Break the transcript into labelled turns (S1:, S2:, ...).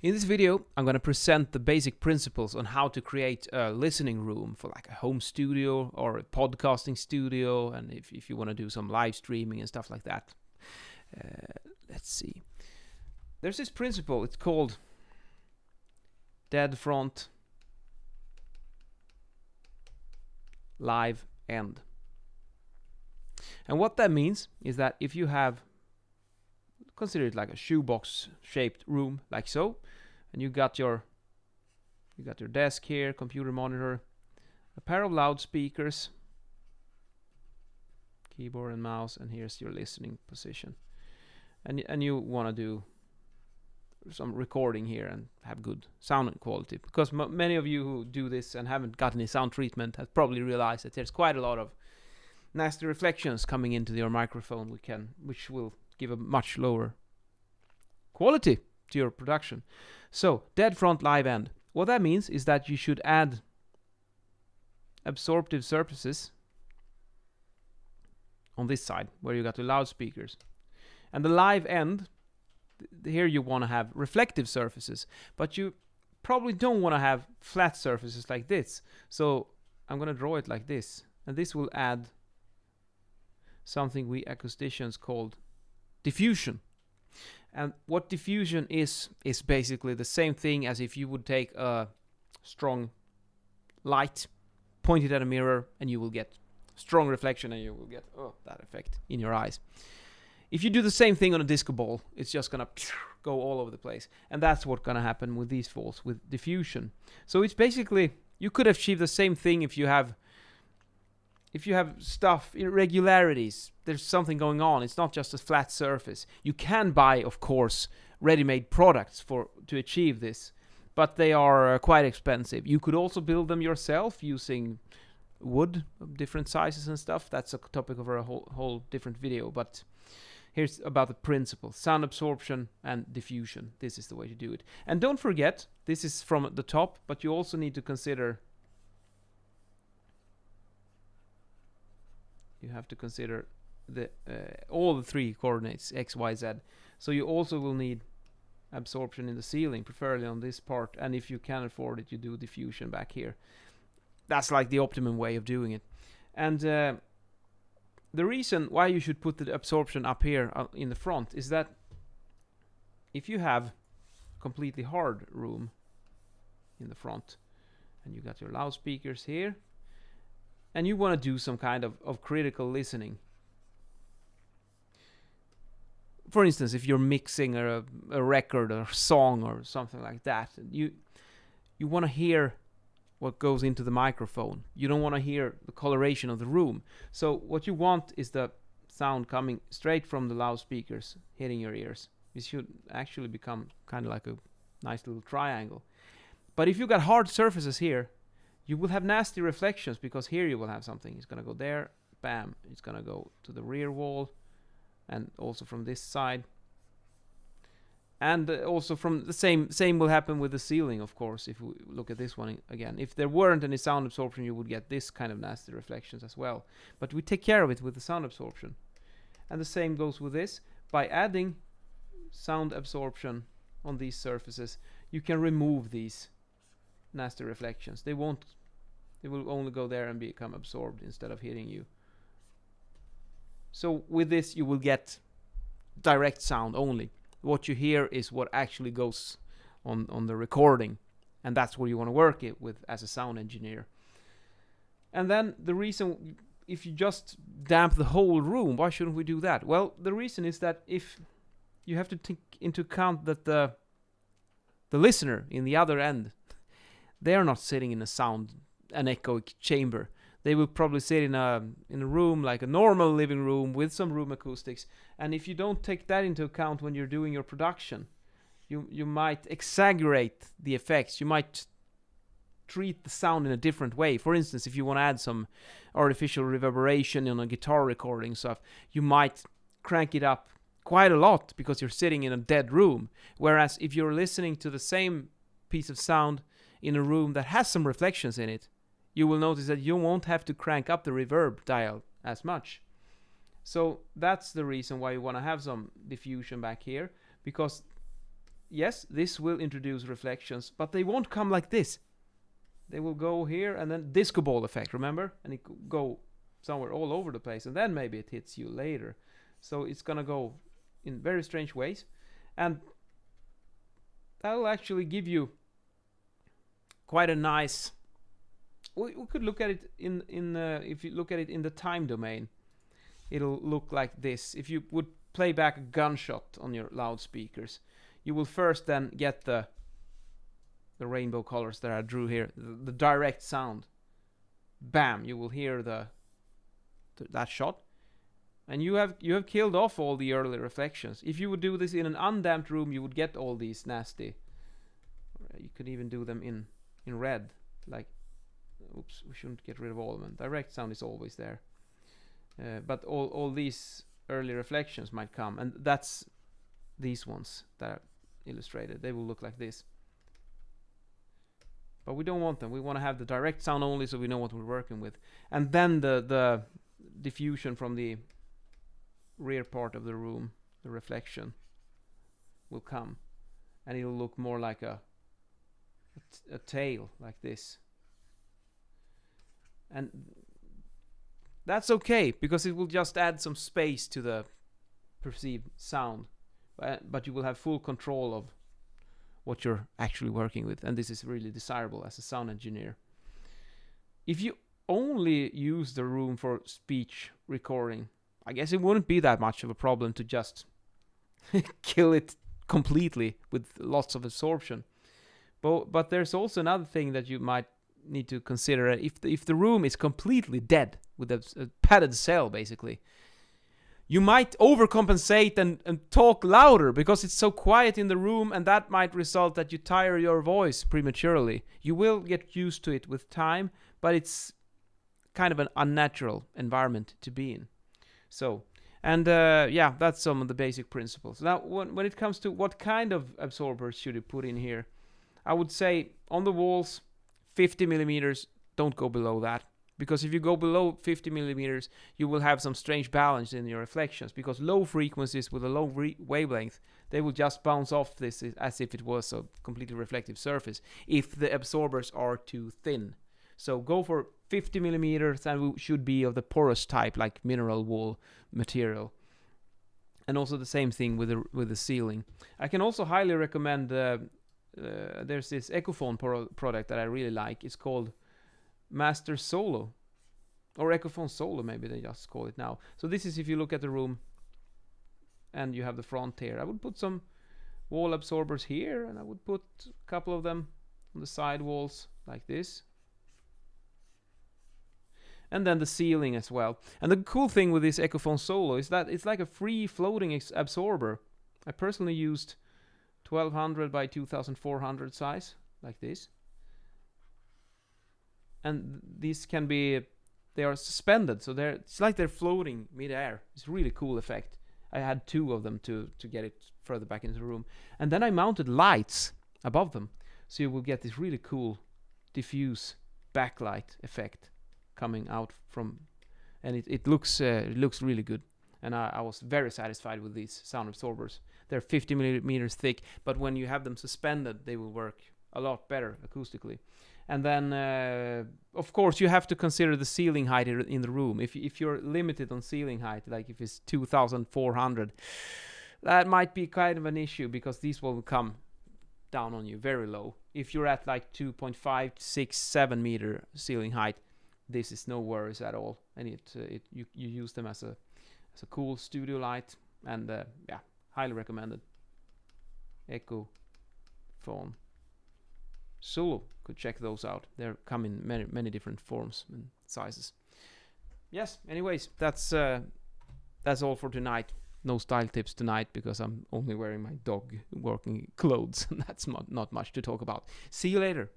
S1: In this video, I'm going to present the basic principles on how to create a listening room for like a home studio or a podcasting studio, and if you want to do some live streaming and stuff like that. Let's see. There's this principle, it's called dead front, live end. And what that means is that if you have, consider it like a shoebox shaped room, like so, and you got your desk here, computer monitor, a pair of loudspeakers, keyboard and mouse, and here's your listening position, and you want to do some recording here and have good sound quality, because many of you who do this and haven't got any sound treatment have probably realized that there's quite a lot of nasty reflections coming into your microphone, which will give a much lower quality to your production. So, dead front, live end. What that means is that you should add absorptive surfaces on this side where you got the loudspeakers. And the live end, here you want to have reflective surfaces, but you probably don't want to have flat surfaces like this. So I'm going to draw it like this, and this will add something we acousticians called diffusion. And what diffusion is basically the same thing as if you would take a strong light, point it at a mirror, and you will get strong reflection, and you will get that effect in your eyes. If you do the same thing on a disco ball, it's just gonna go all over the place. And that's what's gonna happen with these falls, with diffusion. So it's basically, you could achieve the same thing if you have stuff, irregularities, there's something going on. It's not just a flat surface. You can buy, of course, ready-made products to achieve this, but they are quite expensive. You could also build them yourself using wood of different sizes and stuff. That's a topic of a whole different video, but here's about the principle: sound absorption and diffusion. This is the way to do it. And don't forget, this is from the top, but you also need to consider, you have to consider all the three coordinates, x, y, z. So you also will need absorption in the ceiling, preferably on this part, and if you can afford it, you do diffusion back here. That's like the optimum way of doing it. And the reason why you should put the absorption up here in the front is that if you have completely hard room in the front, and you got your loudspeakers here, and you want to do some kind of critical listening. For instance, if you're mixing a record or song or something like that, you want to hear what goes into the microphone. You don't want to hear the coloration of the room. So what you want is the sound coming straight from the loudspeakers, hitting your ears. It should actually become kind of like a nice little triangle. But if you got hard surfaces here, you will have nasty reflections, because here you will have something. It's going to go there, bam. It's going to go to the rear wall, and also from this side. And also from the same will happen with the ceiling, of course, if we look at this one again. If there weren't any sound absorption, you would get this kind of nasty reflections as well. But we take care of it with the sound absorption. And the same goes with this. By adding sound absorption on these surfaces, you can remove these nasty reflections. They will only go there and become absorbed instead of hitting you. So with this, you will get direct sound only. What you hear is what actually goes on the recording, and that's what you want to work it with as a sound engineer. And then the reason, if you just damp the whole room, why shouldn't we do that? Well, the reason is that if you have to take into account that the listener in the other end, they are not sitting in an echoic chamber. They will probably sit in a room like a normal living room with some room acoustics. And if you don't take that into account when you're doing your production, you might exaggerate the effects. You might treat the sound in a different way. For instance, if you want to add some artificial reverberation on a guitar recording stuff, you might crank it up quite a lot because you're sitting in a dead room. Whereas if you're listening to the same piece of sound in a room that has some reflections in it, you will notice that you won't have to crank up the reverb dial as much. So that's the reason why you want to have some diffusion back here, because yes, this will introduce reflections, but they won't come like this. They will go here and then disco ball effect, remember? And it go somewhere all over the place, and then maybe it hits you later. So it's gonna go in very strange ways, and that will actually give you quite a nice. We could look at it in if you look at it in the time domain, it'll look like this. If you would play back a gunshot on your loudspeakers, you will first then get the rainbow colors that I drew here, the direct sound. Bam! You will hear that shot, and you have killed off all the early reflections. If you would do this in an undamped room, you would get all these nasty. You could even do them in red, like. Oops, we shouldn't get rid of all of them. Direct sound is always there, but all these early reflections might come, and that's these ones that are illustrated. They will look like this, but we don't want them. We want to have the direct sound only, so we know what we're working with, and then the diffusion from the rear part of the room, the reflection, will come, and it'll look more like a tail, like this. And that's okay, because it will just add some space to the perceived sound, but you will have full control of what you're actually working with, and this is really desirable as a sound engineer. If you only use the room for speech recording, I guess it wouldn't be that much of a problem to just kill it completely with lots of absorption. But there's also another thing that you might need to consider. If the room is completely dead with a padded cell, basically, you might overcompensate and talk louder because it's so quiet in the room, and that might result that you tire your voice prematurely. You will get used to it with time, but it's kind of an unnatural environment to be in. So, and yeah, that's some of the basic principles. Now, when it comes to what kind of absorbers should you put in here, I would say on the walls, 50 millimeters, don't go below that. Because if you go below 50 millimeters, you will have some strange balance in your reflections. Because low frequencies with a low wavelength, they will just bounce off this as if it was a completely reflective surface, if the absorbers are too thin. So go for 50 millimeters, and should be of the porous type, like mineral wool material. And also the same thing with the ceiling. I can also highly recommend there's this Ecophone product that I really like. It's called Master Solo, or Ecophone Solo, maybe they just call it now. So this is if you look at the room and you have the front here. I would put some wall absorbers here, and I would put a couple of them on the side walls like this, and then the ceiling as well. And the cool thing with this Ecophone Solo is that it's like a free floating absorber. I personally used 1200 by 2400 size, like this. And these can be, they are suspended, so it's like they're floating mid-air. It's a really cool effect. I had 2 of them to get it further back into the room. And then I mounted lights above them, so you will get this really cool diffuse backlight effect coming out from, and it looks really good. And I was very satisfied with these sound absorbers. They're 50 millimeters thick, but when you have them suspended, they will work a lot better acoustically. And then, of course, you have to consider the ceiling height in the room. If you're limited on ceiling height, like if it's 2,400, that might be kind of an issue, because these will come down on you very low. If you're at like 2.5, 6, 7 meter ceiling height, this is no worries at all. And you use them as a cool studio light, and yeah, highly recommended. Ecophone Solo, could check those out. They come in many different forms and sizes. Yes, anyways, that's all for tonight. No style tips tonight, because I'm only wearing my dog working clothes, and that's not much to talk about. See you later.